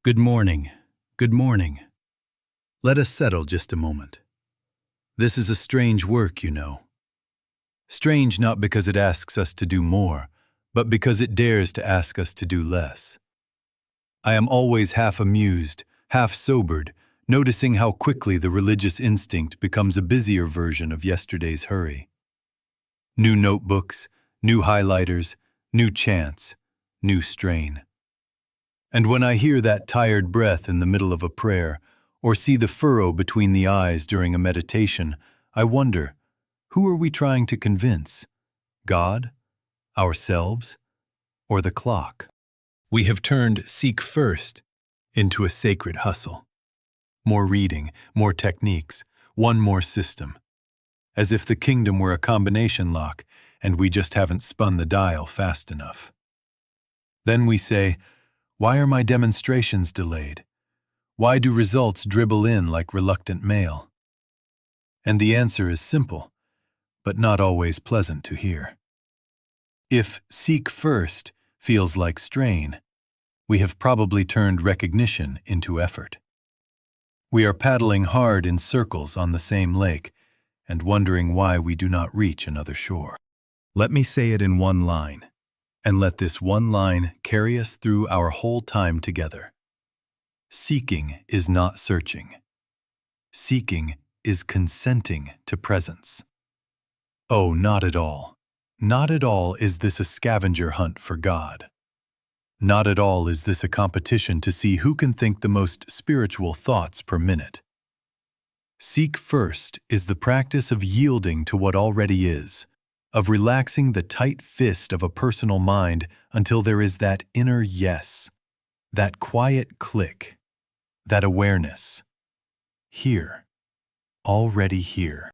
Good morning. Good morning. Let us settle just a moment. This is a strange work, you know. Strange not because it asks us to do more, but because it dares to ask us to do less. I am always half amused, half sobered, noticing how quickly the religious instinct becomes a busier version of yesterday's hurry. New notebooks, new highlighters, new chants, new strain. And when I hear that tired breath in the middle of a prayer, or see the furrow between the eyes during a meditation, I wonder, who are we trying to convince? God? Ourselves? Or the clock? We have turned seek first into a sacred hustle. More reading, more techniques, one more system. As if the kingdom were a combination lock and we just haven't spun the dial fast enough. Then we say, why are my demonstrations delayed? Why do results dribble in like reluctant mail? And the answer is simple, but not always pleasant to hear. If seek first feels like strain, we have probably turned recognition into effort. We are paddling hard in circles on the same lake and wondering why we do not reach another shore. Let me say it in one line, and let this one line carry us through our whole time together. Seeking is not searching. Seeking is consenting to presence. Oh, not at all. Not at all is this a scavenger hunt for God. Not at all is this a competition to see who can think the most spiritual thoughts per minute. Seek first is the practice of yielding to what already is, of relaxing the tight fist of a personal mind until there is that inner yes, that quiet click, that awareness. Here, already here.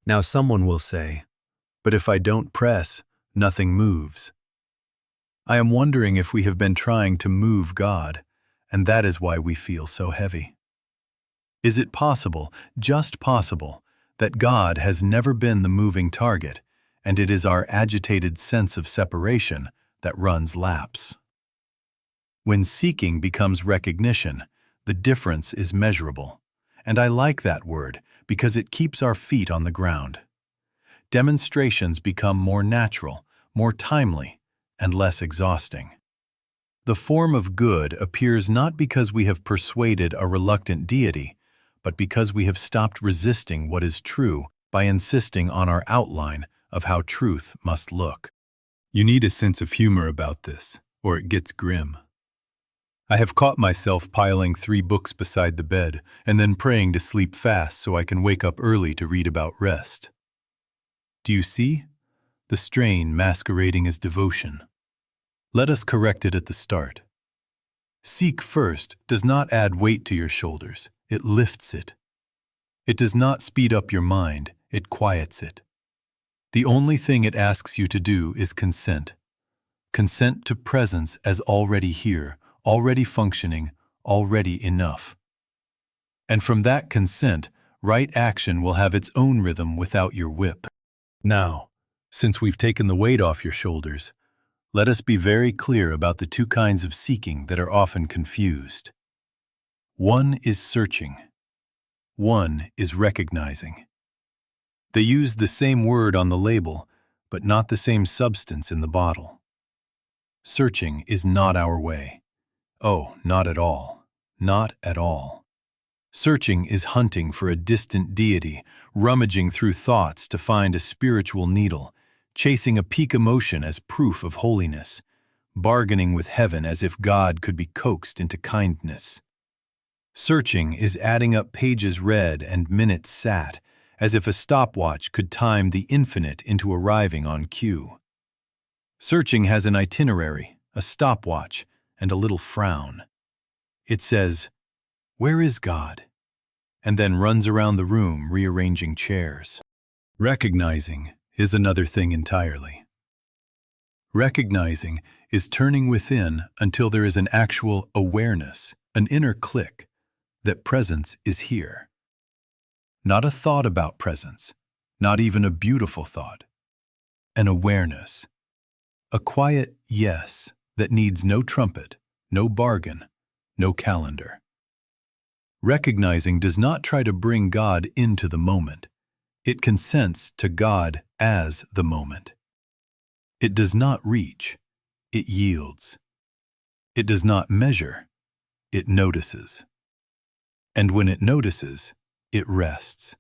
Now someone will say, but if I don't press, nothing moves. I am wondering if we have been trying to move God, and that is why we feel so heavy. Is it possible, just possible, that God has never been the moving target, and it is our agitated sense of separation that runs laps? When seeking becomes recognition, the difference is measurable, and I like that word because it keeps our feet on the ground. Demonstrations become more natural, more timely, and less exhausting. The form of good appears not because we have persuaded a reluctant deity, but because we have stopped resisting what is true by insisting on our outline of how truth must look. You need a sense of humor about this, or it gets grim. I have caught myself piling 3 books beside the bed and then praying to sleep fast so I can wake up early to read about rest. Do you see? The strain masquerading as devotion. Let us correct it at the start. Seek first does not add weight to your shoulders, it lifts it. It does not speed up your mind, it quiets it. The only thing it asks you to do is consent. Consent to presence as already here, already functioning, already enough. And from that consent, right action will have its own rhythm without your whip. Now, since we've taken the weight off your shoulders, let us be very clear about the 2 kinds of seeking that are often confused. One is searching. One is recognizing. They use the same word on the label, but not the same substance in the bottle. Searching is not our way. Oh, not at all. Not at all. Searching is hunting for a distant deity, rummaging through thoughts to find a spiritual needle, chasing a peak emotion as proof of holiness, bargaining with heaven as if God could be coaxed into kindness. Searching is adding up pages read and minutes sat, as if a stopwatch could time the infinite into arriving on cue. Searching has an itinerary, a stopwatch, and a little frown. It says, "Where is God?" and then runs around the room rearranging chairs. Recognizing is another thing entirely. Recognizing is turning within until there is an actual awareness, an inner click, that presence is here. Not a thought about presence, not even a beautiful thought. An awareness. A quiet yes that needs no trumpet, no bargain, no calendar. Recognizing does not try to bring God into the moment. It consents to God as the moment. It does not reach, it yields. It does not measure, it notices. And when it notices, it rests,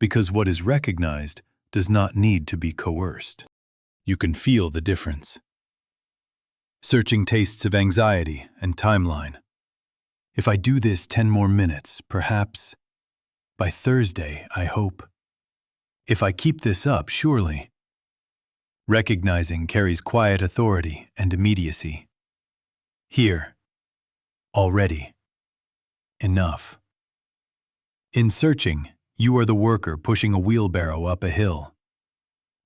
because what is recognized does not need to be coerced. You can feel the difference. Searching tastes of anxiety and timeline. If I do this 10 more minutes, perhaps by Thursday, I hope. If I keep this up, surely. Recognizing carries quiet authority and immediacy. Here, already, enough. In searching, you are the worker pushing a wheelbarrow up a hill.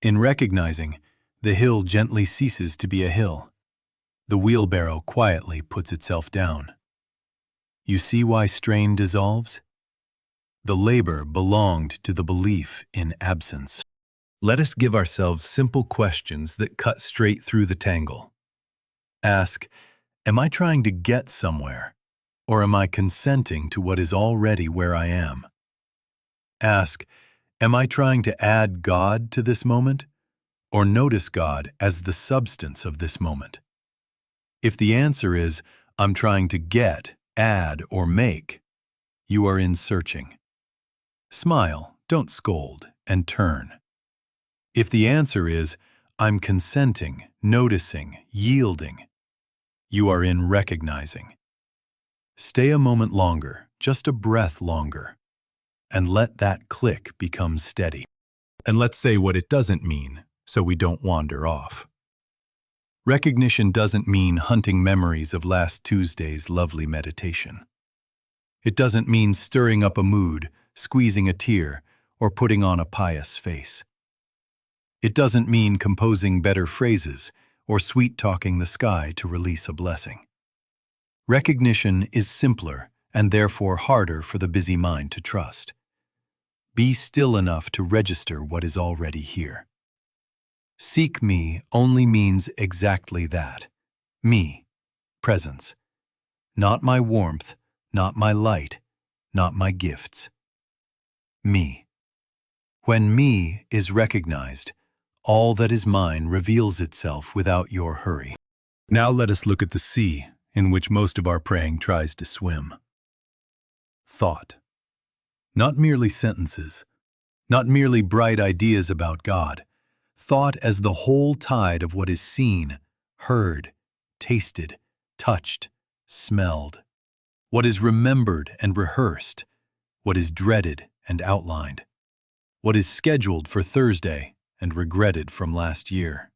In recognizing, the hill gently ceases to be a hill. The wheelbarrow quietly puts itself down. You see why strain dissolves? The labor belonged to the belief in absence. Let us give ourselves simple questions that cut straight through the tangle. Ask, am I trying to get somewhere, or am I consenting to what is already where I am? Ask, am I trying to add God to this moment, or notice God as the substance of this moment? If the answer is, I'm trying to get, add, or make, you are in searching. Smile, don't scold, and turn. If the answer is, I'm consenting, noticing, yielding, you are in recognizing. Stay a moment longer, just a breath longer, and let that click become steady. And let's say what it doesn't mean, so we don't wander off. Recognition doesn't mean hunting memories of last Tuesday's lovely meditation. It doesn't mean stirring up a mood, squeezing a tear, or putting on a pious face. It doesn't mean composing better phrases or sweet-talking the sky to release a blessing. Recognition is simpler and therefore harder for the busy mind to trust. Be still enough to register what is already here. Seek me only means exactly that. Me, presence. Not my warmth, not my light, not my gifts. Me. When me is recognized, all that is mine reveals itself without your hurry. Now let us look at the sea in which most of our praying tries to swim. Thought. Not merely sentences, not merely bright ideas about God. Thought as the whole tide of what is seen, heard, tasted, touched, smelled. What is remembered and rehearsed, what is dreaded and outlined, what is scheduled for Thursday and regretted from last year.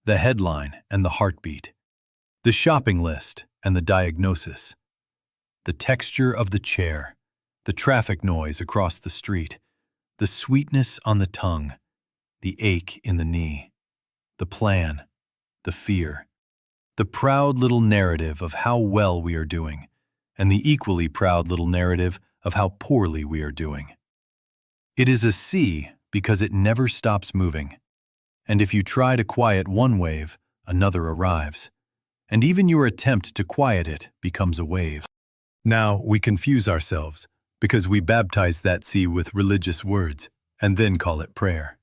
The headline and the heartbeat, the shopping list and the diagnosis, the texture of the chair, the traffic noise across the street, the sweetness on the tongue, the ache in the knee, the plan, the fear, the proud little narrative of how well we are doing, and the equally proud little narrative of how poorly we are doing. It is a sea because it never stops moving, and if you try to quiet one wave, another arrives, and even your attempt to quiet it becomes a wave. Now we confuse ourselves because we baptize that sea with religious words and then call it prayer.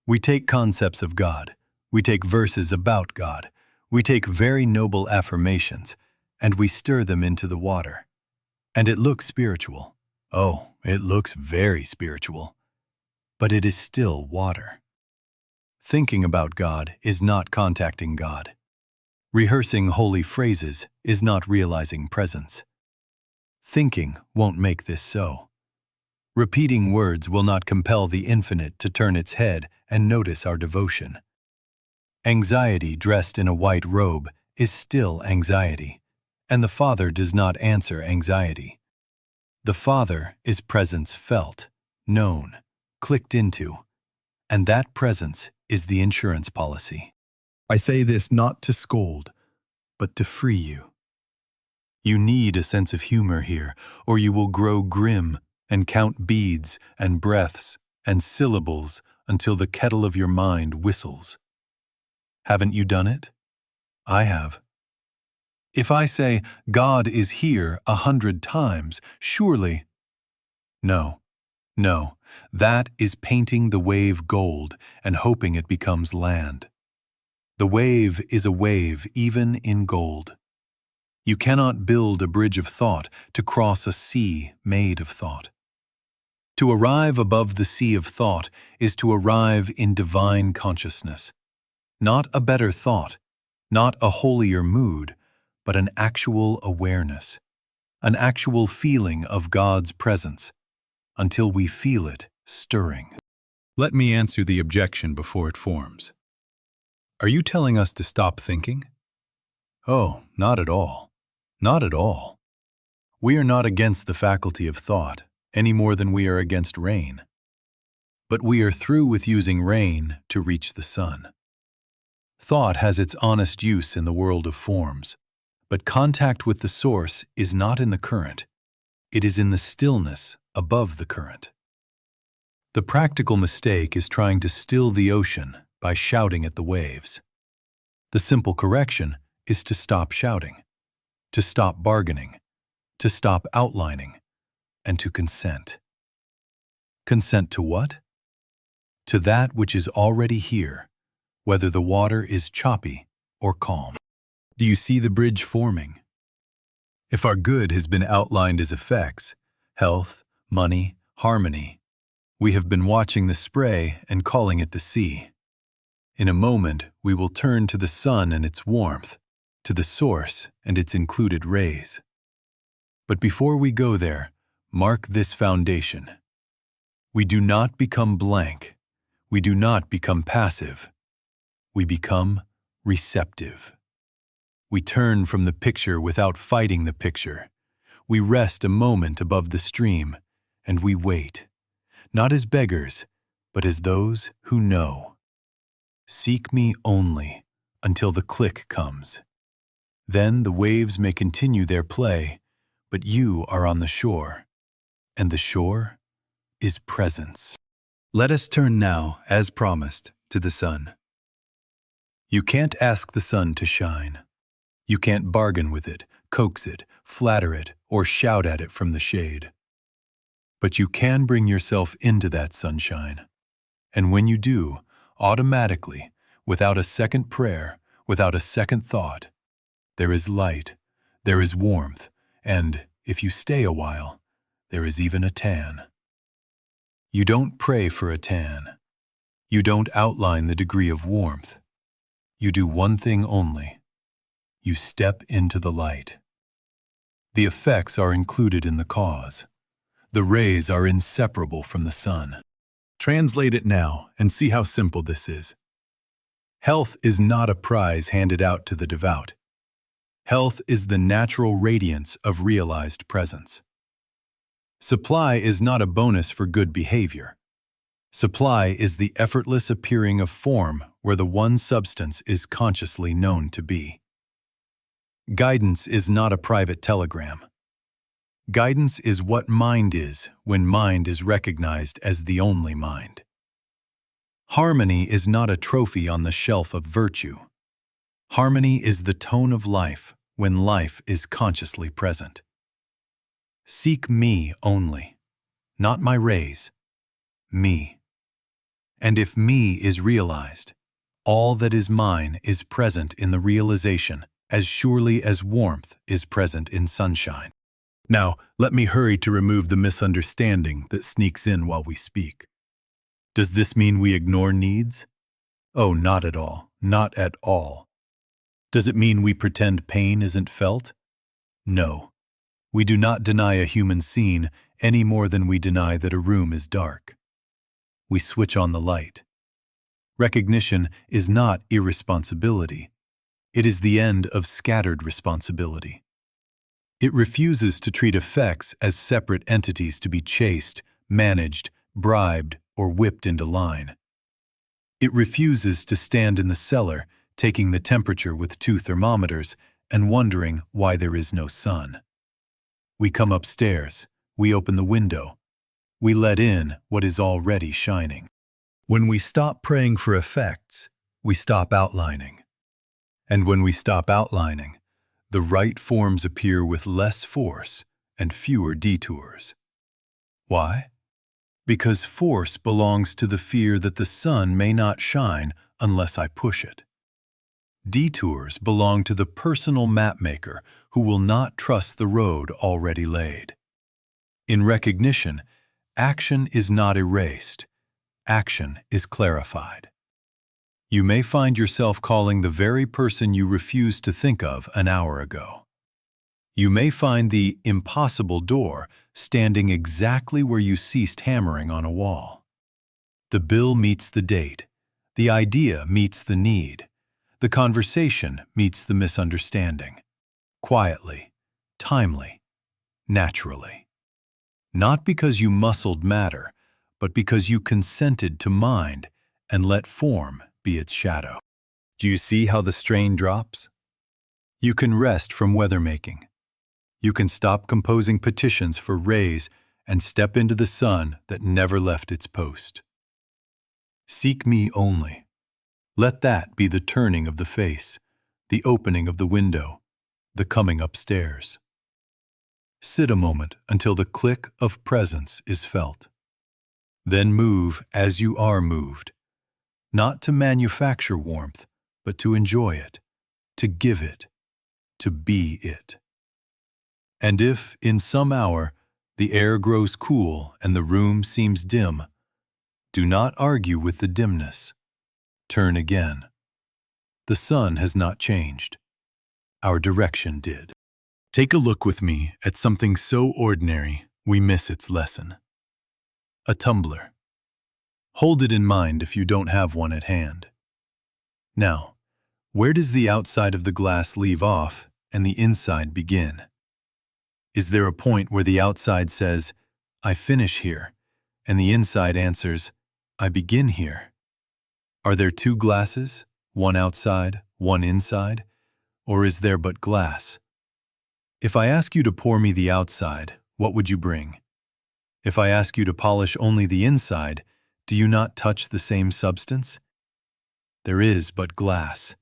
We take concepts of God, we take verses about God, we take very noble affirmations, and we stir them into the water. And it looks spiritual. Oh, it looks very spiritual. But it is still water. Thinking about God is not contacting God. Rehearsing holy phrases is not realizing presence. Thinking won't make this so. Repeating words will not compel the infinite to turn its head and notice our devotion. Anxiety dressed in a white robe is still anxiety, and the Father does not answer anxiety. The Father is presence felt, known, clicked into, and that presence is the insurance policy. I say this not to scold, but to free you. You need a sense of humor here, or you will grow grim and count beads and breaths and syllables until the kettle of your mind whistles. Haven't you done it? I have. If I say, God is here 100 times, surely. No, no, that is painting the wave gold and hoping it becomes land. The wave is a wave even in gold. You cannot build a bridge of thought to cross a sea made of thought. To arrive above the sea of thought is to arrive in divine consciousness. Not a better thought, not a holier mood, but an actual awareness, an actual feeling of God's presence, until we feel it stirring. Let me answer the objection before it forms. Are you telling us to stop thinking? Oh, not at all. Not at all. We are not against the faculty of thought, any more than we are against rain. But we are through with using rain to reach the sun. Thought has its honest use in the world of forms, but contact with the source is not in the current. It is in the stillness above the current. The practical mistake is trying to still the ocean by shouting at the waves. The simple correction is to stop shouting, to stop bargaining, to stop outlining, and to consent. Consent to what? To that which is already here, whether the water is choppy or calm. Do you see the bridge forming? If our good has been outlined as effects, health, money, harmony, we have been watching the spray and calling it the sea. In a moment, we will turn to the sun and its warmth, to the source and its included rays. But before we go there, mark this foundation. We do not become blank. We do not become passive. We become receptive. We turn from the picture without fighting the picture. We rest a moment above the stream, and we wait, not as beggars, but as those who know. Seek me only until the click comes. Then the waves may continue their play, but you are on the shore, and the shore is presence. Let us turn now, as promised, to the sun. You can't ask the sun to shine. You can't bargain with it, coax it, flatter it, or shout at it from the shade. But you can bring yourself into that sunshine. And when you do, automatically, without a second prayer, without a second thought, there is light, there is warmth, and, if you stay a while, there is even a tan. You don't pray for a tan. You don't outline the degree of warmth. You do one thing only. You step into the light. The effects are included in the cause. The rays are inseparable from the sun. Translate it now and see how simple this is. Health is not a prize handed out to the devout. Health is the natural radiance of realized presence. Supply is not a bonus for good behavior. Supply is the effortless appearing of form where the one substance is consciously known to be. Guidance is not a private telegram. Guidance is what mind is when mind is recognized as the only mind. Harmony is not a trophy on the shelf of virtue. Harmony is the tone of life when life is consciously present. Seek me only, not my rays, me. And if me is realized, all that is mine is present in the realization as surely as warmth is present in sunshine. Now, let me hurry to remove the misunderstanding that sneaks in while we speak. Does this mean we ignore needs? Oh, not at all, not at all. Does it mean we pretend pain isn't felt? No. We do not deny a human scene any more than we deny that a room is dark. We switch on the light. Recognition is not irresponsibility. It is the end of scattered responsibility. It refuses to treat effects as separate entities to be chased, managed, bribed, or whipped into line. It refuses to stand in the cellar, taking the temperature with 2 thermometers and wondering why there is no sun. We come upstairs, we open the window, we let in what is already shining. When we stop praying for effects, we stop outlining. And when we stop outlining, The right forms appear with less force and fewer detours. Why? Because force belongs to the fear that the sun may not shine unless I push it. Detours belong to the personal mapmaker who will not trust the road already laid. In recognition, action is not erased. Action is clarified. You may find yourself calling the very person you refused to think of an hour ago. You may find the impossible door standing exactly where you ceased hammering on a wall. The bill meets the date. The idea meets the need. The conversation meets the misunderstanding. Quietly, timely, naturally. Not because you muscled matter, but because you consented to mind and let form be its shadow. Do you see how the strain drops? You can rest from weather-making. You can stop composing petitions for rays and step into the sun that never left its post. Seek me only. Let that be the turning of the face, the opening of the window, the coming upstairs. Sit a moment until the click of presence is felt. Then move as you are moved, not to manufacture warmth, but to enjoy it, to give it, to be it. And if, in some hour, the air grows cool and the room seems dim, do not argue with the dimness. Turn again. The sun has not changed. Our direction did. Take a look with me at something so ordinary we miss its lesson. A tumbler. Hold it in mind if you don't have one at hand. Now, where does the outside of the glass leave off and the inside begin? Is there a point where the outside says, I finish here, and the inside answers, I begin here? Are there two glasses, one outside, one inside, or is there but glass? If I ask you to pour me the outside, what would you bring? If I ask you to polish only the inside, do you not touch the same substance? There is but glass.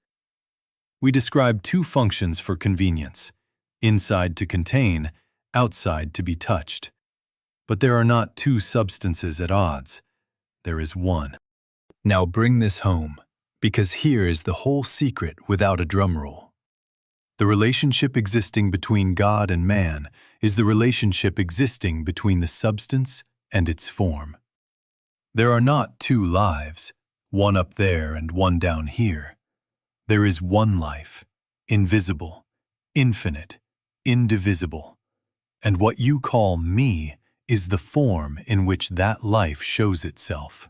We describe two functions for convenience, inside to contain, outside to be touched. But there are not two substances at odds. There is one. Now bring this home, because here is the whole secret without a drumroll. The relationship existing between God and man is the relationship existing between the substance and its form. There are not two lives, one up there and one down here. There is one life, invisible, infinite, indivisible. And what you call me is the form in which that life shows itself.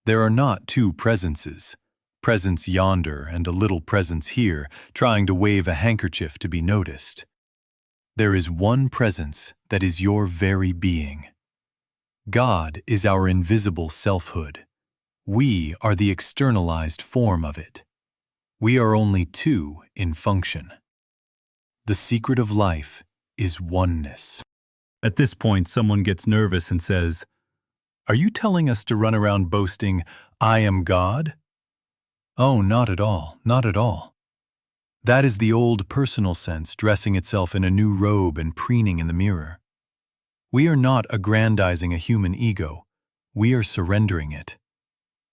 There are not two presences, presence yonder and a little presence here, trying to wave a handkerchief to be noticed. There is one presence that is your very being. God is our invisible selfhood. We are the externalized form of it. We are only two in function. The secret of life is oneness. At this point, someone gets nervous and says, Are you telling us to run around boasting, I am God? Oh, not at all, not at all. That is the old personal sense dressing itself in a new robe and preening in the mirror. We are not aggrandizing a human ego. We are surrendering it.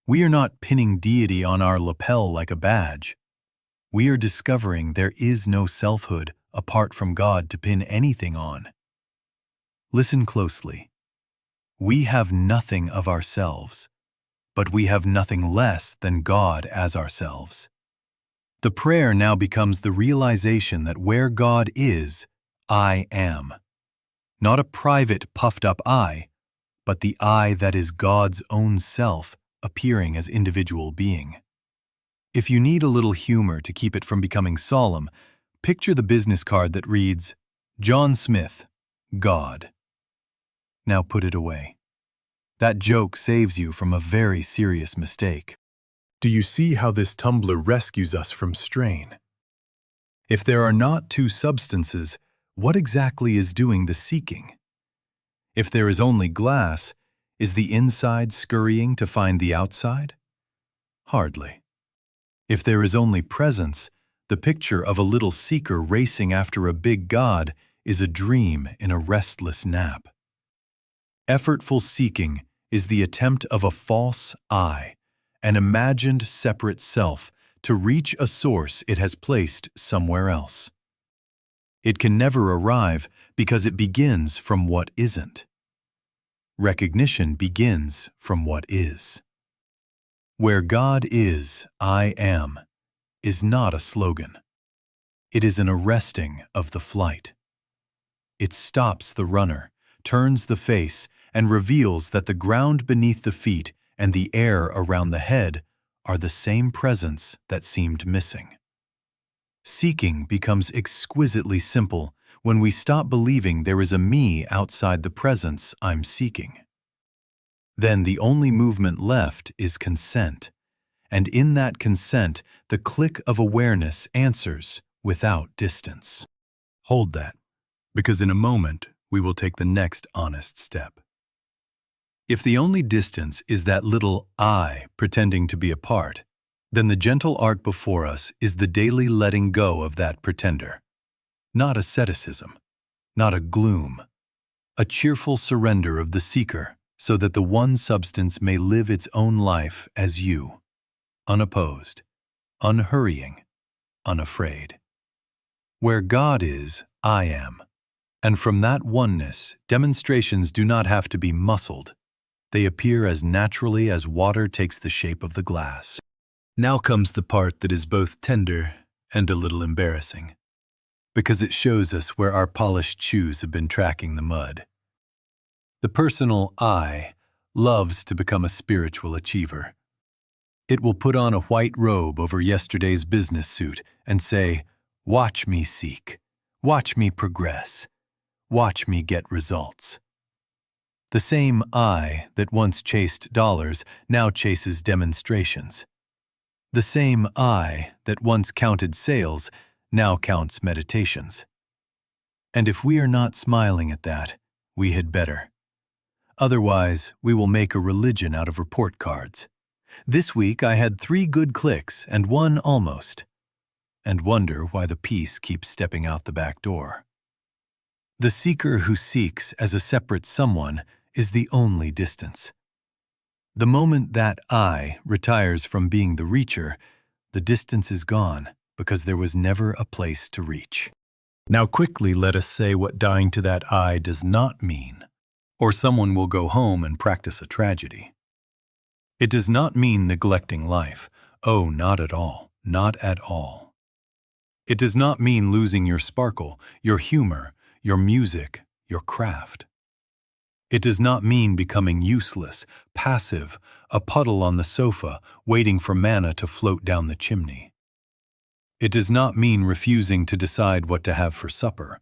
We are not pinning deity on our lapel like a badge. We are discovering there is no selfhood apart from God to pin anything on. Listen closely. We have nothing of ourselves, but we have nothing less than God as ourselves. The prayer now becomes the realization that where God is, I am. Not a private, puffed-up I, but the I that is God's own self appearing as individual being. If you need a little humor to keep it from becoming solemn, picture the business card that reads, John Smith, God. Now put it away. That joke saves you from a very serious mistake. Do you see how this tumbler rescues us from strain? If there are not two substances, what exactly is doing the seeking? If there is only glass, is the inside scurrying to find the outside? Hardly. If there is only presence, The picture of a little seeker racing after a big God is a dream in a restless nap. Effortful seeking is the attempt of a false I, an imagined separate self, to reach a source it has placed somewhere else. It can never arrive because it begins from what isn't. Recognition begins from what is. Where God is, I am, is not a slogan. It is an arresting of the flight. It stops the runner, turns the face, and reveals that the ground beneath the feet and the air around the head are the same presence that seemed missing. Seeking becomes exquisitely simple when we stop believing there is a me outside the presence I'm seeking. Then the only movement left is consent, and in that consent, the click of awareness answers without distance. Hold that, because in a moment, we will take the next honest step. If the only distance is that little I pretending to be a part, then the gentle arc before us is the daily letting go of that pretender. Not asceticism, not a gloom, a cheerful surrender of the seeker so that the one substance may live its own life as you, unopposed, unhurrying, unafraid. Where God is, I am. And from that oneness, demonstrations do not have to be muscled. They appear as naturally as water takes the shape of the glass. Now comes the part that is both tender and a little embarrassing, because it shows us where our polished shoes have been tracking the mud. The personal I loves to become a spiritual achiever. It will put on a white robe over yesterday's business suit and say, "Watch me seek, watch me progress, watch me get results." The same I that once chased dollars now chases demonstrations. The same I that once counted sales now counts meditations. And if we are not smiling at that, we had better. Otherwise, we will make a religion out of report cards. This week I had 3 good clicks and 1 almost, and wonder why the peace keeps stepping out the back door. The seeker who seeks as a separate someone is the only distance. The moment that I retires from being the reacher, the distance is gone because there was never a place to reach. Now quickly let us say what dying to that I does not mean, or someone will go home and practice a tragedy. It does not mean neglecting life. Oh, not at all, not at all. It does not mean losing your sparkle, your humor, your music, your craft. It does not mean becoming useless, passive, a puddle on the sofa, waiting for manna to float down the chimney. It does not mean refusing to decide what to have for supper.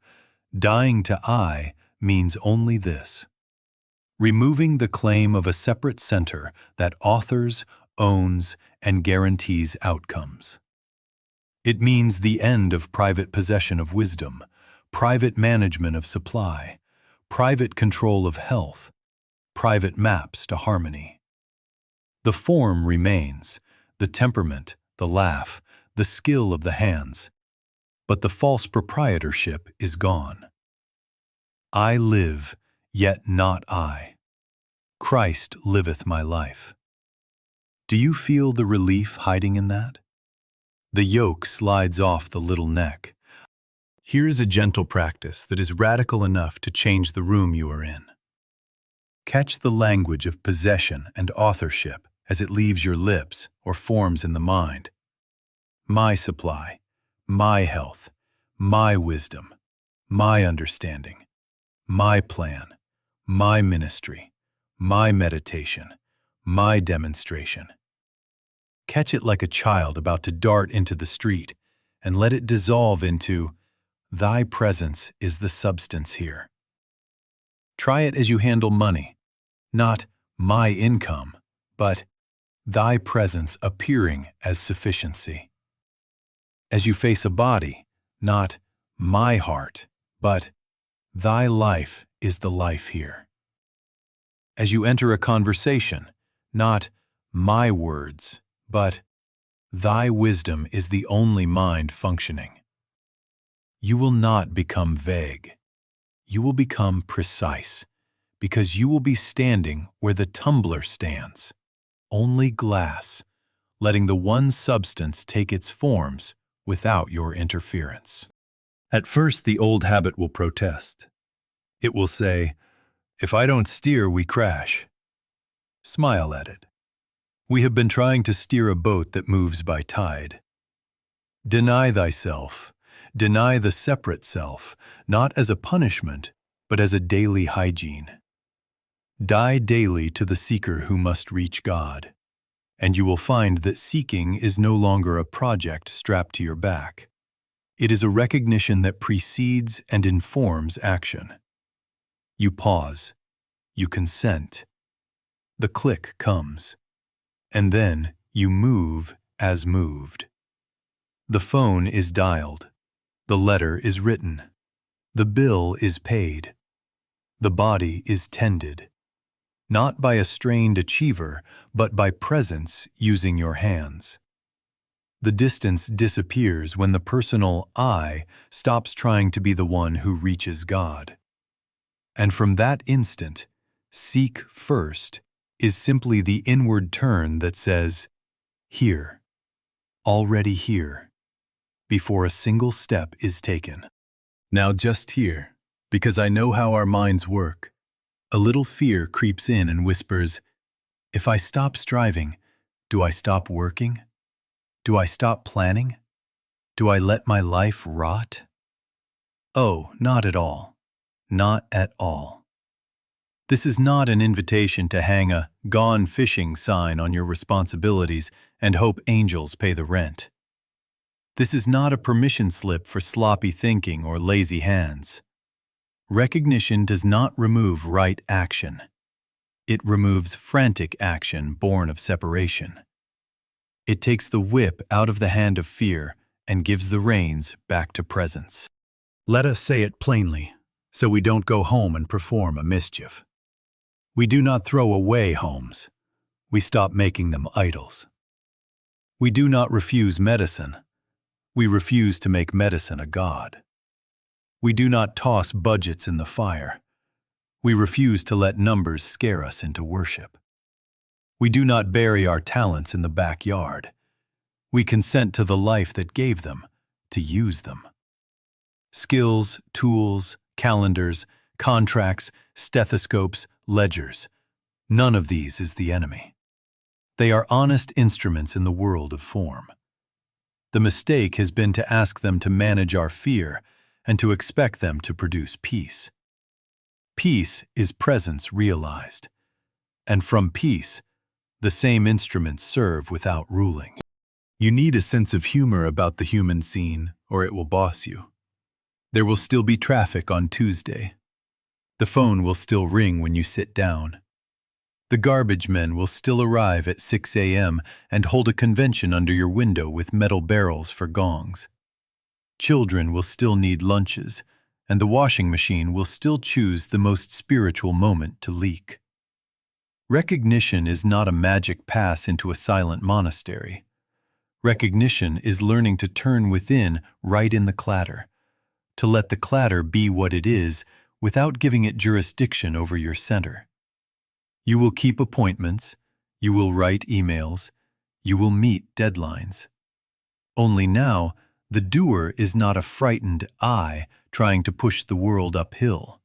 Dying to I means only this: removing the claim of a separate center that authors, owns, and guarantees outcomes. It means the end of private possession of wisdom, private management of supply, private control of health, private maps to harmony. The form remains, the temperament, the laugh, the skill of the hands, but the false proprietorship is gone. I live, yet not I. Christ liveth my life. Do you feel the relief hiding in that? The yoke slides off the little neck. Here is a gentle practice that is radical enough to change the room you are in. Catch the language of possession and authorship as it leaves your lips or forms in the mind. My supply, my health, my wisdom, my understanding, my plan, my ministry, my meditation, my demonstration. Catch it like a child about to dart into the street, and let it dissolve into, "Thy presence is the substance here." Try it as you handle money, not "my income," but "thy presence appearing as sufficiency." As you face a body, not "my heart," but "thy life is the life here." As you enter a conversation, not "my words," but Thy wisdom is the only mind functioning. You will not become vague. You will become precise, because you will be standing where the tumbler stands, only glass, letting the one substance take its forms without your interference. At first, the old habit will protest. It will say, "If I don't steer, we crash." Smile at it. We have been trying to steer a boat that moves by tide. Deny thyself. Deny the separate self, not as a punishment, but as a daily hygiene. Die daily to the seeker who must reach God, and you will find that seeking is no longer a project strapped to your back. It is a recognition that precedes and informs action. You pause. You consent. The click comes. And then you move as moved. The phone is dialed. The letter is written. The bill is paid. The body is tended. Not by a strained achiever, but by presence using your hands. The distance disappears when the personal I stops trying to be the one who reaches God. And from that instant, seek first is simply the inward turn that says, here, already here, before a single step is taken. Now just here, because I know how our minds work, a little fear creeps in and whispers, if I stop striving, do I stop working? Do I stop planning? Do I let my life rot? Oh, not at all. Not at all. This is not an invitation to hang a "gone fishing" sign on your responsibilities and hope angels pay the rent. This is not a permission slip for sloppy thinking or lazy hands. Recognition does not remove right action. It removes frantic action born of separation. It takes the whip out of the hand of fear and gives the reins back to presence. Let us say it plainly, so we don't go home and perform a mischief. We do not throw away homes. We stop making them idols. We do not refuse medicine. We refuse to make medicine a god. We do not toss budgets in the fire. We refuse to let numbers scare us into worship. We do not bury our talents in the backyard. We consent to the life that gave them, to use them. Skills, tools, calendars, contracts, stethoscopes, ledgers. None of these is the enemy. They are honest instruments in the world of form. The mistake has been to ask them to manage our fear and to expect them to produce peace. Peace is presence realized, and from peace, the same instruments serve without ruling. You need a sense of humor about the human scene, or it will boss you. There will still be traffic on Tuesday. The phone will still ring when you sit down. The garbage men will still arrive at 6 a.m. and hold a convention under your window with metal barrels for gongs. Children will still need lunches, and the washing machine will still choose the most spiritual moment to leak. Recognition is not a magic pass into a silent monastery. Recognition is learning to turn within right in the clatter, to let the clatter be what it is without giving it jurisdiction over your center. You will keep appointments, you will write emails, you will meet deadlines. Only now, the doer is not a frightened I trying to push the world uphill.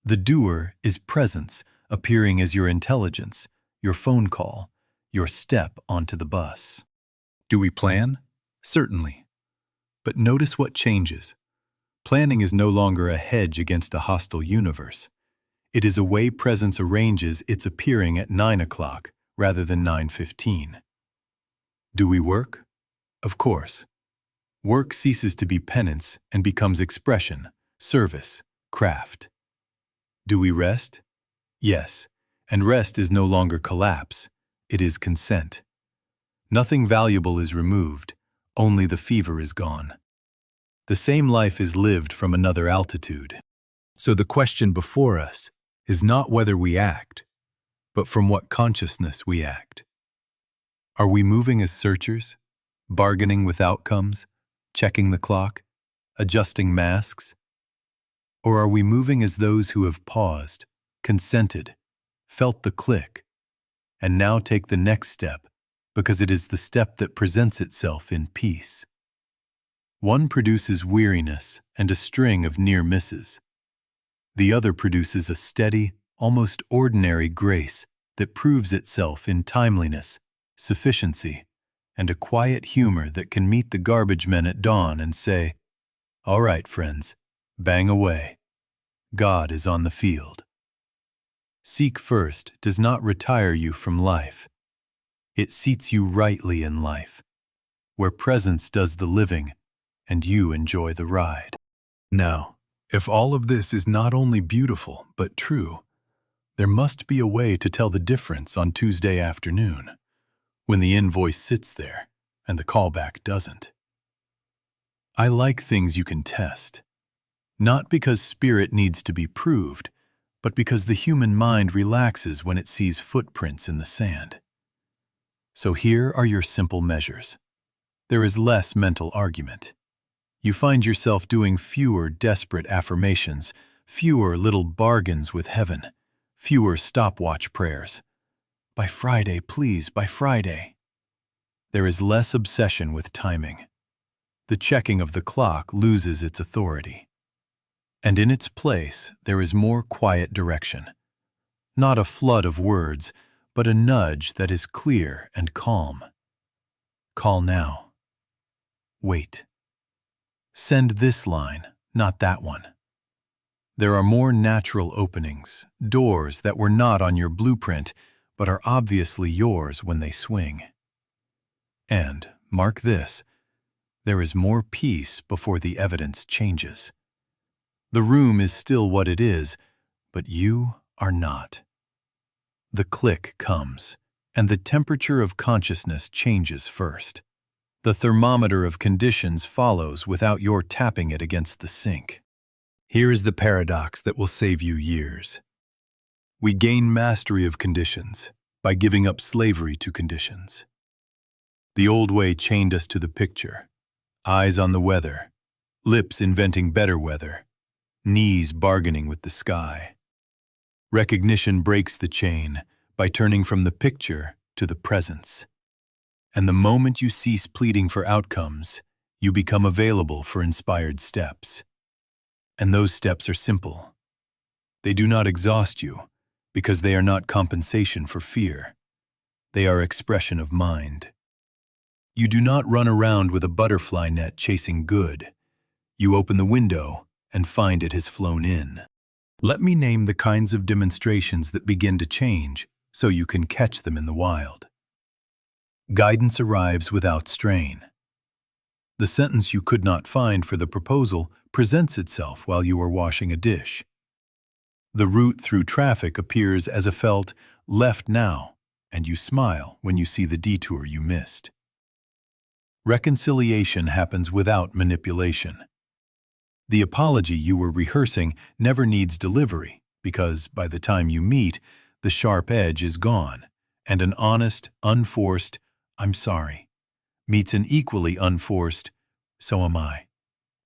The doer is presence appearing as your intelligence, your phone call, your step onto the bus. Do we plan? Certainly. But notice what changes. Planning is no longer a hedge against a hostile universe. It is a way presence arranges its appearing at 9 o'clock rather than 9:15. Do we work? Of course. Work ceases to be penance and becomes expression, service, craft. Do we rest? Yes, and rest is no longer collapse, it is consent. Nothing valuable is removed, only the fever is gone. The same life is lived from another altitude. So the question before us is not whether we act, but from what consciousness we act. Are we moving as searchers, bargaining with outcomes, checking the clock, adjusting masks? Or are we moving as those who have paused, consented, felt the click, and now take the next step because it is the step that presents itself in peace? One produces weariness and a string of near misses. The other produces a steady, almost ordinary grace that proves itself in timeliness, sufficiency, and a quiet humor that can meet the garbage men at dawn and say, "All right, friends, bang away. God is on the field." Seek first does not retire you from life. It seats you rightly in life, where presence does the living and you enjoy the ride. Now, if all of this is not only beautiful but true, there must be a way to tell the difference on Tuesday afternoon, when the invoice sits there and the callback doesn't. I like things you can test, not because spirit needs to be proved, but because the human mind relaxes when it sees footprints in the sand. So here are your simple measures. There is less mental argument. You find yourself doing fewer desperate affirmations, fewer little bargains with heaven, fewer stopwatch prayers. By Friday, please, by Friday. There is less obsession with timing. The checking of the clock loses its authority. And in its place, there is more quiet direction. Not a flood of words, but a nudge that is clear and calm. Call now. Wait. Send this line, not that one. There are more natural openings, doors that were not on your blueprint, but are obviously yours when they swing. And, mark this, there is more peace before the evidence changes. The room is still what it is, but you are not. The click comes, and the temperature of consciousness changes first. The thermometer of conditions follows without your tapping it against the sink. Here is the paradox that will save you years. We gain mastery of conditions by giving up slavery to conditions. The old way chained us to the picture, eyes on the weather, lips inventing better weather, knees bargaining with the sky. Recognition breaks the chain by turning from the picture to the presence. And the moment you cease pleading for outcomes, you become available for inspired steps. And those steps are simple. They do not exhaust you, because they are not compensation for fear. They are expression of mind. You do not run around with a butterfly net chasing good. You open the window and find it has flown in. Let me name the kinds of demonstrations that begin to change so you can catch them in the wild. Guidance arrives without strain. The sentence you could not find for the proposal presents itself while you are washing a dish. The route through traffic appears as a felt left now, and you smile when you see the detour you missed. Reconciliation happens without manipulation. The apology you were rehearsing never needs delivery because by the time you meet, the sharp edge is gone, and an honest, unforced, "I'm sorry," meets an equally unforced, "So am I,"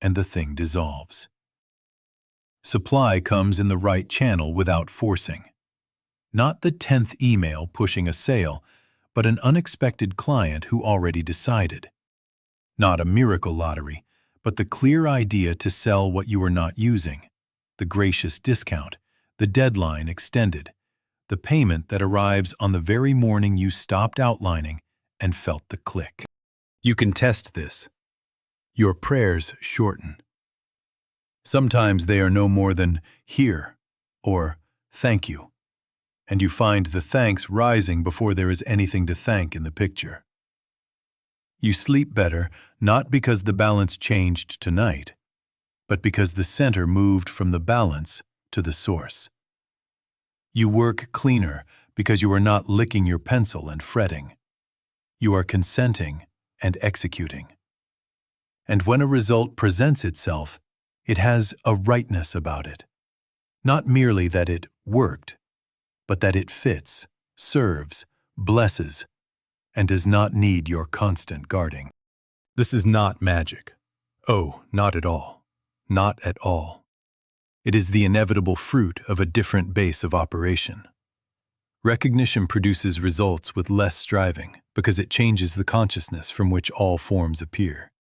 and the thing dissolves. Supply comes in the right channel without forcing. Not the 10th email pushing a sale, but an unexpected client who already decided. Not a miracle lottery, but the clear idea to sell what you are not using, the gracious discount, the deadline extended, the payment that arrives on the very morning you stopped outlining and felt the click. You can test this. Your prayers shorten. Sometimes they are no more than "here" or "thank you," and you find the thanks rising before there is anything to thank in the picture. You sleep better not because the balance changed tonight, but because the center moved from the balance to the source. You work cleaner because you are not licking your pencil and fretting. You are consenting and executing. And when a result presents itself, it has a rightness about it. Not merely that it worked, but that it fits, serves, blesses, and does not need your constant guarding. This is not magic. Oh, not at all. Not at all. It is the inevitable fruit of a different base of operation. Recognition produces results with less striving because it changes the consciousness from which all forms appear.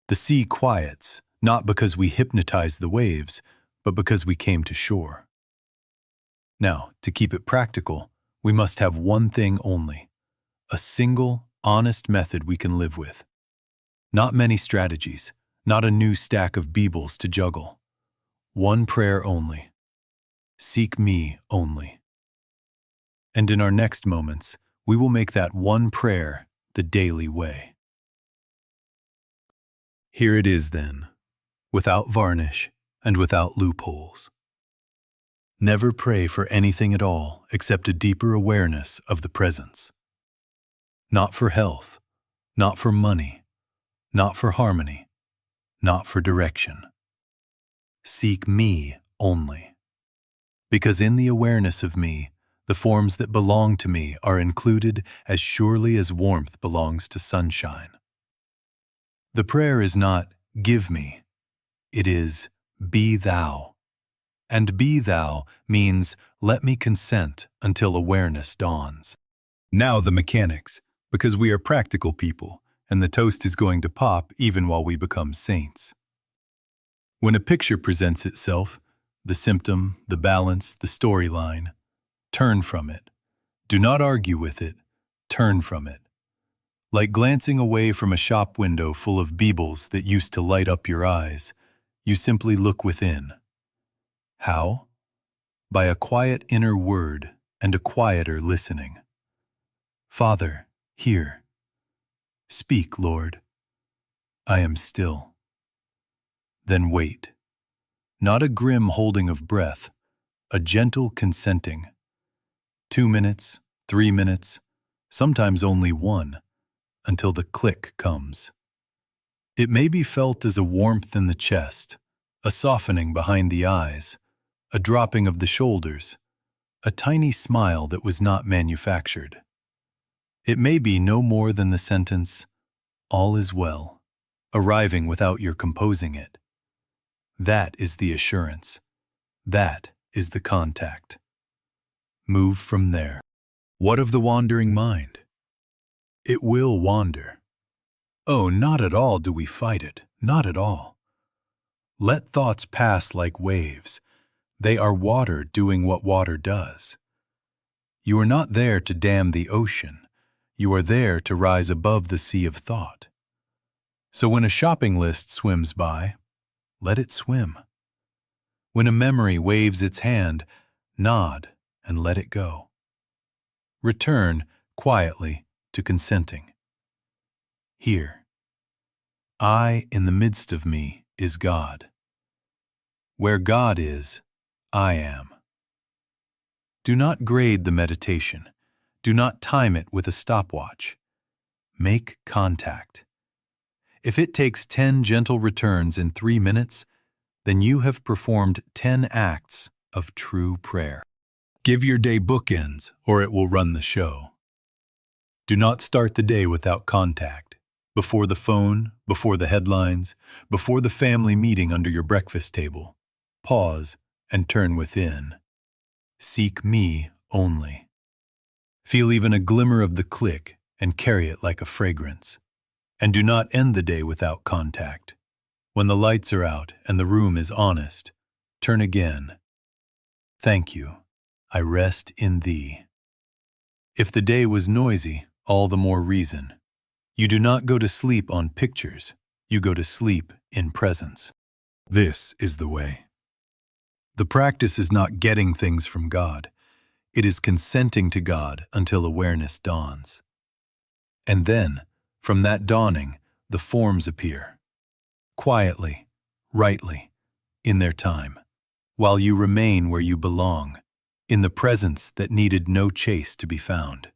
The sea quiets, not because we hypnotize the waves, but because we came to shore. Now, to keep it practical, we must have one thing only, a single, honest method we can live with. Not many strategies, not a new stack of Bibles to juggle. One prayer only. Seek me only. And in our next moments, we will make that one prayer the daily way. Here it is then, without varnish and without loopholes. Never pray for anything at all except a deeper awareness of the presence. Not for health, not for money, not for harmony, not for direction. Seek me only. Because in the awareness of me, the forms that belong to me are included as surely as warmth belongs to sunshine. The prayer is not, give me. It is, be thou. And be thou means, let me consent until awareness dawns. Now the mechanics, because we are practical people, and the toast is going to pop even while we become saints. When a picture presents itself, the symptom, the balance, the storyline, turn from it. Do not argue with it. Turn from it. Like glancing away from a shop window full of Bibles that used to light up your eyes, you simply look within. How? By a quiet inner word and a quieter listening. Father, hear. Speak, Lord. I am still. Then wait. Not a grim holding of breath, a gentle consenting. 2 minutes, 3 minutes, sometimes only 1, until the click comes. It may be felt as a warmth in the chest, a softening behind the eyes, a dropping of the shoulders, a tiny smile that was not manufactured. It may be no more than the sentence, all is well, arriving without your composing it. That is the assurance. That is the contact. Move from there. What of the wandering mind? It will wander. Oh, not at all do we fight it, not at all. Let thoughts pass like waves. They are water doing what water does. You are not there to dam the ocean. You are there to rise above the sea of thought. So when a shopping list swims by, let it swim. When a memory waves its hand, nod and let it go. Return quietly to consenting. Here, I in the midst of me is God. Where God is, I am. Do not grade the meditation. Do not time it with a stopwatch. Make contact. If it takes 10 gentle returns in 3 minutes, then you have performed 10 acts of true prayer. Give your day bookends, or it will run the show. Do not start the day without contact. Before the phone, before the headlines, before the family meeting under your breakfast table. Pause and turn within. Seek me only. Feel even a glimmer of the click and carry it like a fragrance. And do not end the day without contact. When the lights are out and the room is honest, turn again. Thank you. I rest in thee. If the day was noisy, all the more reason. You do not go to sleep on pictures. You go to sleep in presence. This is the way. The practice is not getting things from God. It is consenting to God until awareness dawns. And then, from that dawning, the forms appear. Quietly, rightly, in their time, while you remain where you belong, in the presence that needed no chase to be found.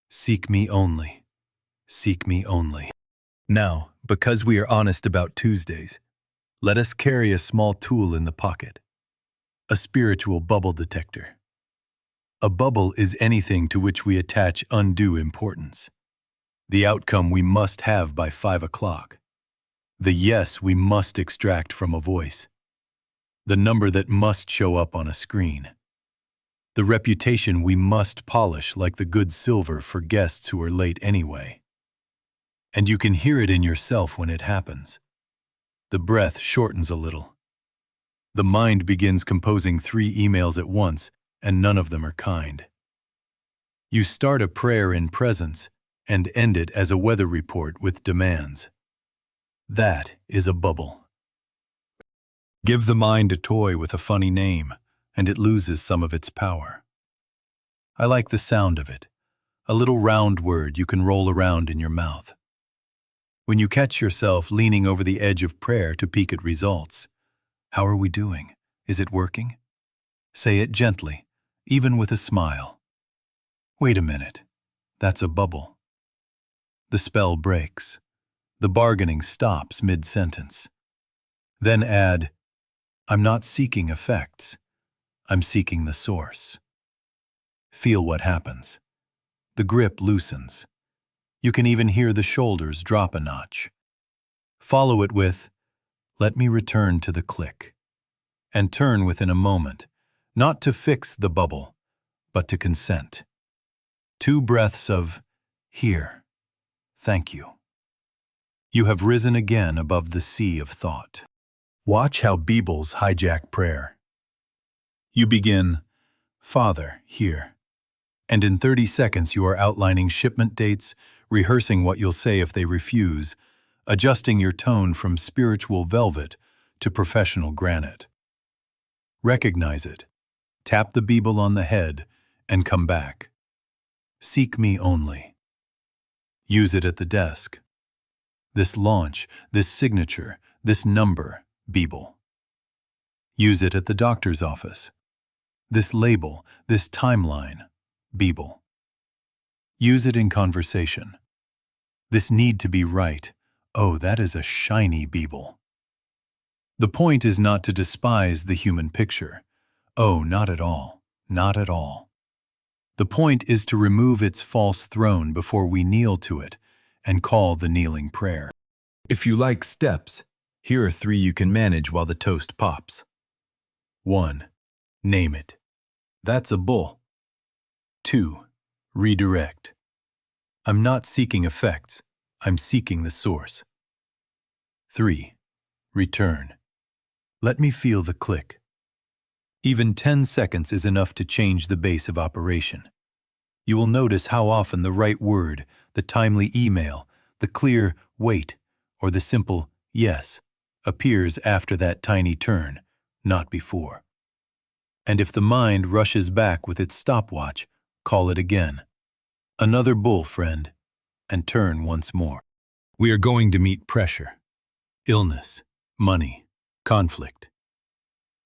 Seek me only. Seek me only. Now, because we are honest about Tuesdays, let us carry a small tool in the pocket. A spiritual bubble detector. A bubble is anything to which we attach undue importance. The outcome we must have by 5 o'clock. The yes we must extract from a voice. The number that must show up on a screen. The reputation we must polish like the good silver for guests who are late anyway. And you can hear it in yourself when it happens. The breath shortens a little. The mind begins composing 3 emails at once, and none of them are kind. You start a prayer in presence and end it as a weather report with demands. That is a bubble. Give the mind a toy with a funny name, and it loses some of its power. I like the sound of it, a little round word you can roll around in your mouth. When you catch yourself leaning over the edge of prayer to peek at results, how are we doing? Is it working? Say it gently, even with a smile. Wait a minute, that's a bubble. The spell breaks. The bargaining stops mid-sentence. Then add, I'm not seeking effects. I'm seeking the source. Feel what happens. The grip loosens. You can even hear the shoulders drop a notch. Follow it with, let me return to the click. And turn within a moment, not to fix the bubble, but to consent. 2 breaths of, here, thank you. You have risen again above the sea of thought. Watch how Beebles hijack prayer. You begin, Father, here. And in 30 seconds you are outlining shipment dates, rehearsing what you'll say if they refuse, adjusting your tone from spiritual velvet to professional granite. Recognize it. Tap the Beeble on the head and come back. Seek me only. Use it at the desk. This launch, this signature, this number, Beeble. Use it at the doctor's office. This label, this timeline, Beeble. Use it in conversation. This need to be right. Oh, that is a shiny Beeble. The point is not to despise the human picture. Oh, not at all. Not at all. The point is to remove its false throne before we kneel to it and call the kneeling prayer. If you like steps, here are 3 you can manage while the toast pops. 1. Name it. That's a bull. 2. Redirect. I'm not seeking effects. I'm seeking the source. 3. Return. Let me feel the click. Even 10 seconds is enough to change the base of operation. You will notice how often the right word, the timely email, the clear wait, or the simple yes appears after that tiny turn, not before. And if the mind rushes back with its stopwatch, call it again. Another bull, friend, and turn once more. We are going to meet pressure, illness, money, conflict.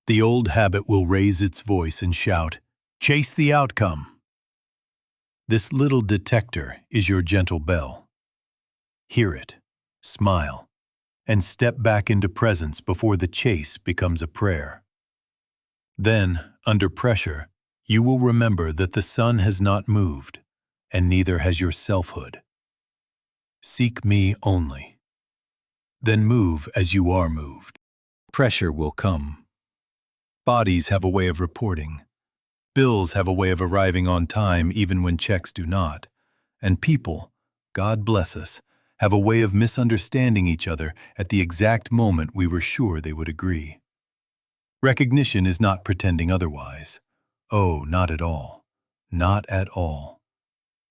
The old habit will raise its voice and shout, chase the outcome. This little detector is your gentle bell. Hear it, smile, and step back into presence before the chase becomes a prayer. Then, under pressure, you will remember that the sun has not moved, and neither has your selfhood. Seek me only. Then move as you are moved. Pressure will come. Bodies have a way of reporting. Bills have a way of arriving on time even when checks do not. And people, God bless us, have a way of misunderstanding each other at the exact moment we were sure they would agree. Recognition is not pretending otherwise. Oh, not at all. Not at all.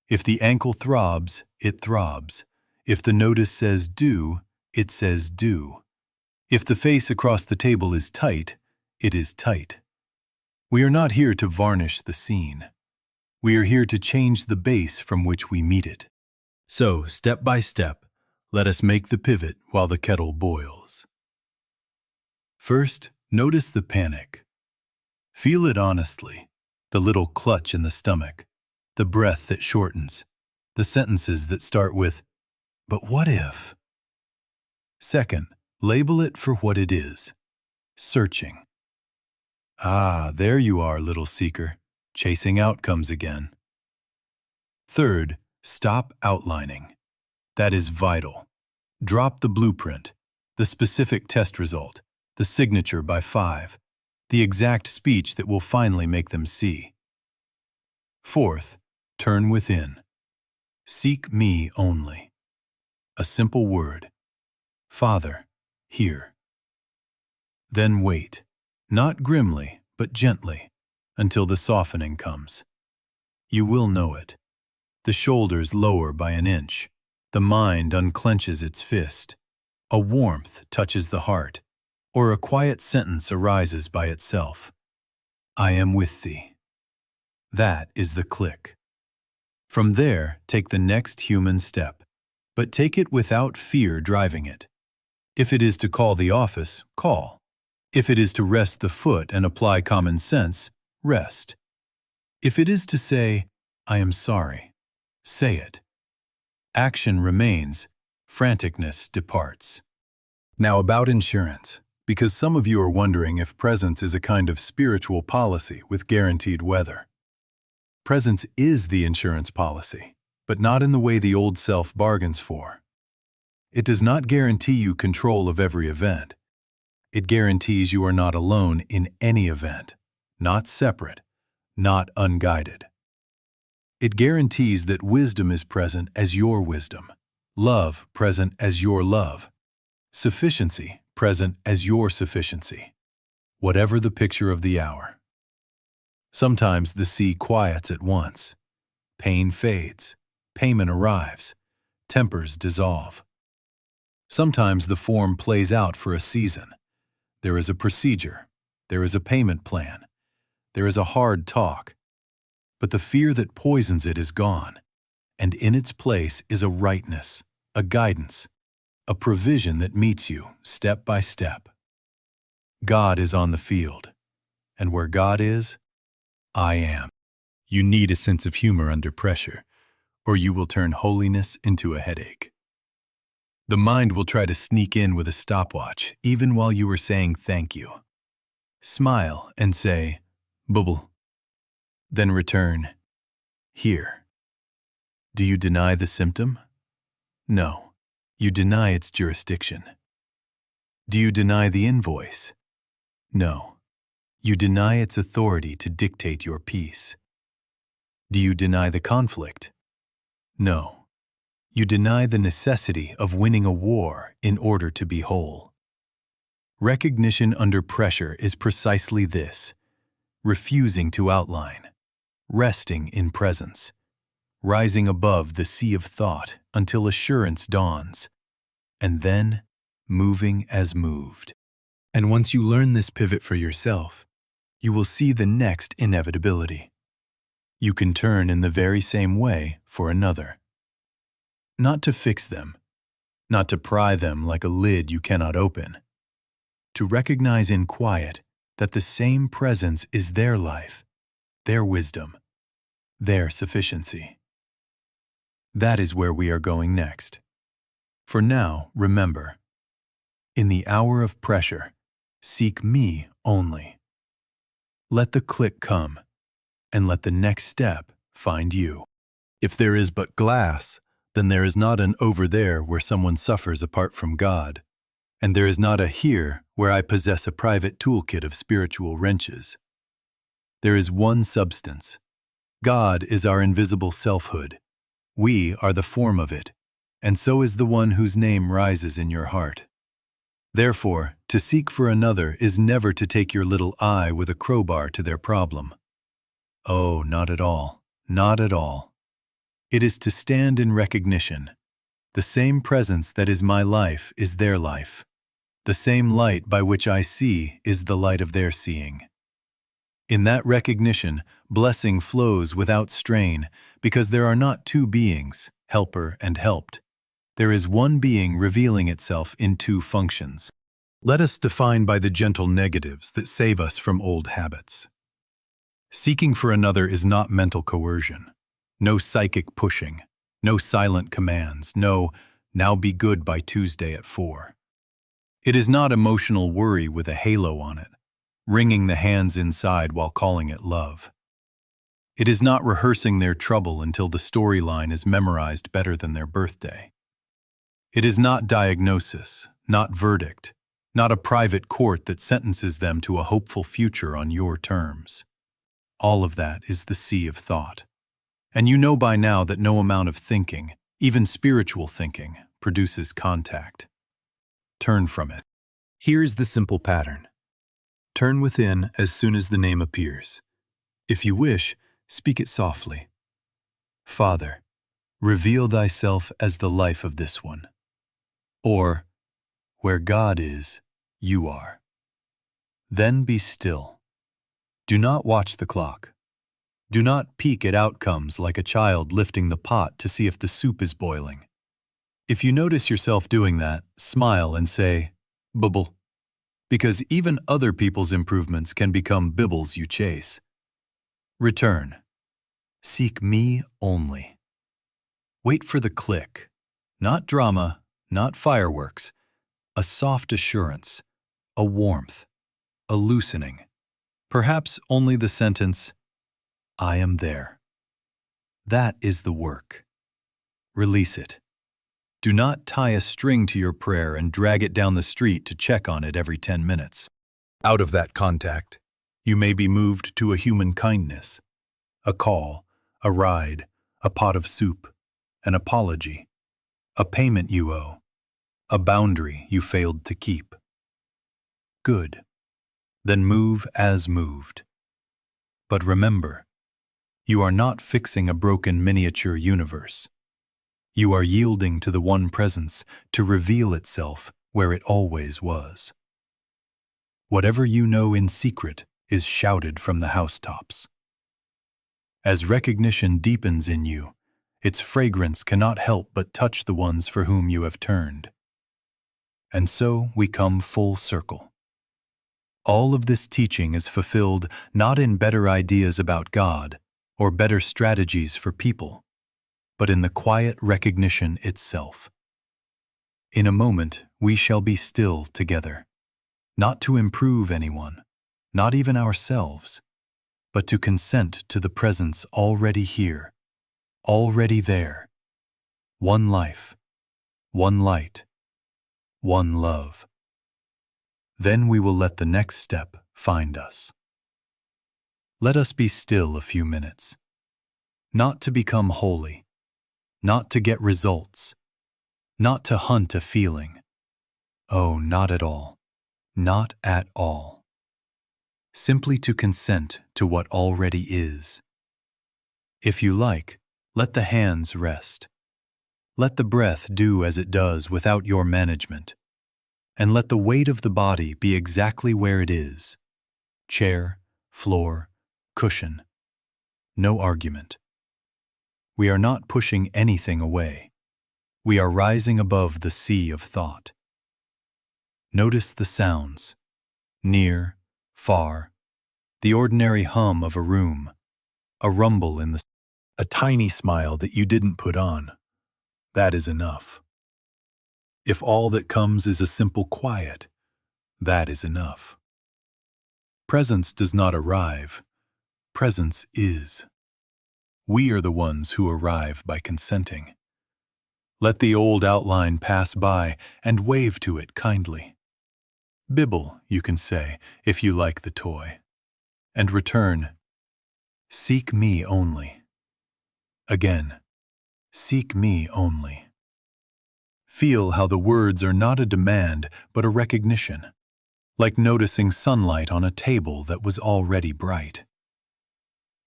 If the ankle throbs, it throbs. If the notice says do, it says do. If the face across the table is tight, it is tight. We are not here to varnish the scene. We are here to change the base from which we meet it. So, step by step, let us make the pivot while the kettle boils. First, notice the panic. Feel it honestly, the little clutch in the stomach, the breath that shortens, the sentences that start with, but what if? Second, label it for what it is, searching. Ah, there you are, little seeker, chasing outcomes again. Third, stop outlining. That is vital. Drop the blueprint, the specific test result, the signature by 5, the exact speech that will finally make them see. Fourth, turn within. Seek me only. A simple word. Father, here. Then wait, not grimly, but gently, until the softening comes. You will know it. The shoulders lower by an inch. The mind unclenches its fist. A warmth touches the heart, or a quiet sentence arises by itself. I am with thee. That is the click. From there, take the next human step, but take it without fear driving it. If it is to call the office, call. If it is to rest the foot and apply common sense, rest. If it is to say, I am sorry, say it. Action remains, franticness departs. Now about insurance, because some of you are wondering if presence is a kind of spiritual policy with guaranteed weather. Presence is the insurance policy, but not in the way the old self bargains for. It does not guarantee you control of every event. It guarantees you are not alone in any event, not separate, not unguided. It guarantees that wisdom is present as your wisdom, love present as your love, sufficiency present as your sufficiency, whatever the picture of the hour. Sometimes the sea quiets at once. Pain fades, payment arrives, tempers dissolve. Sometimes the form plays out for a season. There is a procedure, there is a payment plan, there is a hard talk. But the fear that poisons it is gone, and in its place is a rightness, a guidance, a provision that meets you step by step. God is on the field, and where God is, I am. You need a sense of humor under pressure, or you will turn holiness into a headache. The mind will try to sneak in with a stopwatch, even while you are saying thank you. Smile and say, bubble. Then return, here. Do you deny the symptom? No, you deny its jurisdiction. Do you deny the invoice? No, you deny its authority to dictate your peace. Do you deny the conflict? No, you deny the necessity of winning a war in order to be whole. Recognition under pressure is precisely this: refusing to outline. Resting in presence, rising above the sea of thought until assurance dawns, and then moving as moved. And once you learn this pivot for yourself, you will see the next inevitability. You can turn in the very same way for another. Not to fix them, not to pry them like a lid you cannot open. To recognize in quiet that the same presence is their life, their wisdom, their sufficiency. That is where we are going next. For now, remember, in the hour of pressure, seek me only. Let the click come, and let the next step find you. If there is but glass, then there is not an over there where someone suffers apart from God, and there is not a here where I possess a private toolkit of spiritual wrenches. There is one substance. God is our invisible selfhood. We are the form of it, and so is the one whose name rises in your heart. Therefore, to seek for another is never to take your little eye with a crowbar to their problem. Oh, not at all, not at all. It is to stand in recognition. The same presence that is my life is their life. The same light by which I see is the light of their seeing. In that recognition, blessing flows without strain, because there are not two beings, helper and helped. There is one being revealing itself in two functions. Let us define by the gentle negatives that save us from old habits. Seeking for another is not mental coercion. No psychic pushing, no silent commands, no, now be good by Tuesday at 4. It is not emotional worry with a halo on it, wringing the hands inside while calling it love. It is not rehearsing their trouble until the storyline is memorized better than their birthday. It is not diagnosis, not verdict, not a private court that sentences them to a hopeful future on your terms. All of that is the sea of thought. And you know by now that no amount of thinking, even spiritual thinking, produces contact. Turn from it. Here's the simple pattern. Turn within as soon as the name appears. If you wish, speak it softly. Father, reveal thyself as the life of this one. Or, where God is, you are. Then be still. Do not watch the clock. Do not peek at outcomes like a child lifting the pot to see if the soup is boiling. If you notice yourself doing that, smile and say, "Bubble," because even other people's improvements can become bibbles you chase. Return. Seek me only. Wait for the click. Not drama, not fireworks. A soft assurance, a warmth, a loosening. Perhaps only the sentence, "I am there." That is the work. Release it. Do not tie a string to your prayer and drag it down the street to check on it every 10 minutes. Out of that contact, you may be moved to a human kindness, a call, a ride, a pot of soup, an apology, a payment you owe, a boundary you failed to keep. Good. Then move as moved. But remember, you are not fixing a broken miniature universe. You are yielding to the one presence to reveal itself where it always was. Whatever you know in secret is shouted from the housetops. As recognition deepens in you, its fragrance cannot help but touch the ones for whom you have turned. And so we come full circle. All of this teaching is fulfilled not in better ideas about God or better strategies for people, but in the quiet recognition itself. In a moment, we shall be still together, not to improve anyone, not even ourselves, but to consent to the presence already here, already there. One life, one light, one love. Then we will let the next step find us. Let us be still a few minutes, not to become holy, not to get results, not to hunt a feeling. Oh, not at all, not at all. Simply to consent to what already is. If you like, let the hands rest. Let the breath do as it does without your management. And let the weight of the body be exactly where it is. Chair, floor, cushion. No argument. We are not pushing anything away. We are rising above the sea of thought. Notice the sounds. Near, far. The ordinary hum of a room. A rumble in a tiny smile that you didn't put on. That is enough. If all that comes is a simple quiet, that is enough. Presence does not arrive. Presence is. We are the ones who arrive by consenting. Let the old outline pass by and wave to it kindly. Bibble, you can say, if you like the toy. And return, "Seek me only." Again, "Seek me only." Feel how the words are not a demand, but a recognition, like noticing sunlight on a table that was already bright.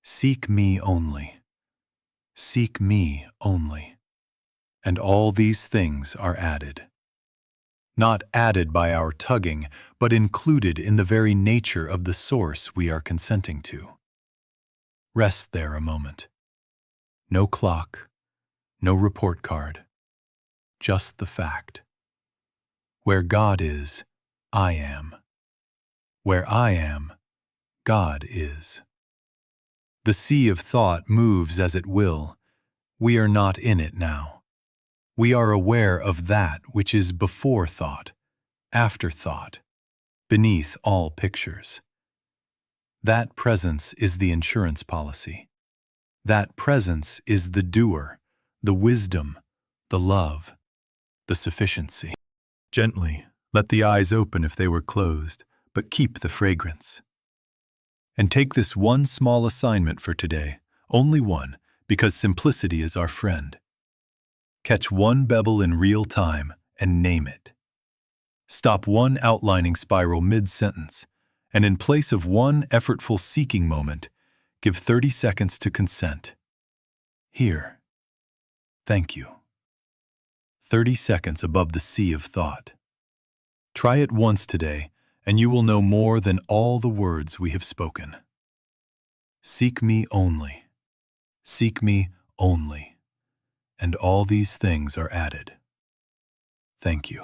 Seek me only. Seek me only. And all these things are added. Not added by our tugging, but included in the very nature of the source we are consenting to. Rest there a moment. No clock, no report card. Just the fact. Where God is, I am. Where I am, God is. The sea of thought moves as it will. We are not in it now. We are aware of that which is before thought, after thought, beneath all pictures. That presence is the insurance policy. That presence is the doer, the wisdom, the love. the sufficiency. Gently, let the eyes open if they were closed, but keep the fragrance. And take this one small assignment for today, only one, because simplicity is our friend. Catch one bevel in real time and name it. Stop one outlining spiral mid-sentence, and in place of one effortful seeking moment, give 30 seconds to consent. Here. Thank you. 30 seconds above the sea of thought. Try it once today, and you will know more than all the words we have spoken. Seek me only. Seek me only. And all these things are added. Thank you.